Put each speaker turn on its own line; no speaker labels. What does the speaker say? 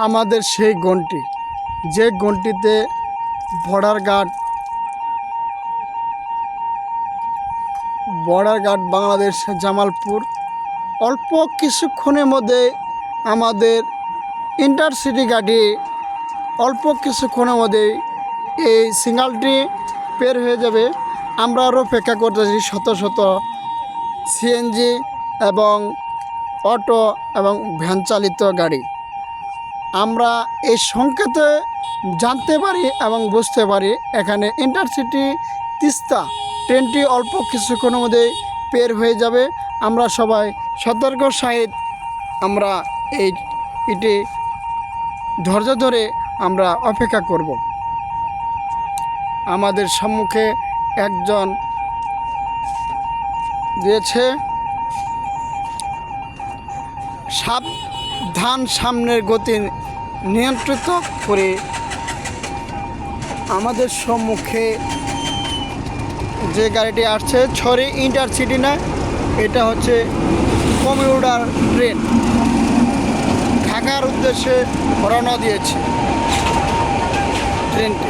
আমাদের সেই গণ্টি, যে গণ্টিতে বর্ডার গার্ড বাংলাদেশ জামালপুর অল্প কিছুক্ষণের মধ্যে আমাদের ইন্টারসিটি গাড়ি অল্প কিছুক্ষণের মধ্যেই এই সিগন্যালটি পের হয়ে যাবে। আমরা আরও অপেক্ষা করতেছি শত শত সিএনজি এবং অটো এবং ভ্যান চালিত গাড়ি। আমরা এই সংকেতে জানতে পারি এবং বুঝতে পারি এখানে ইন্টারসিটি তিস্তা ট্রেনটি অল্প কিছুক্ষণের মধ্যে পের হয়ে যাবে। আমরা সবাই সতর্ক সহিত আমরা এটি ধৈর্য ধরে আমরা অপেক্ষা করব। আমাদের সম্মুখে একজন দিয়েছে সাবধান, সামনের গতি নিয়ন্ত্রিত করে। আমাদের সম্মুখে যে গাড়িটি আসছে ছড়ি ইন্টারসিটি না, এটা হচ্ছে কমিউটার ট্রেন, ঢাকার উদ্দেশ্যে রওনা দিয়েছে ট্রেনটি।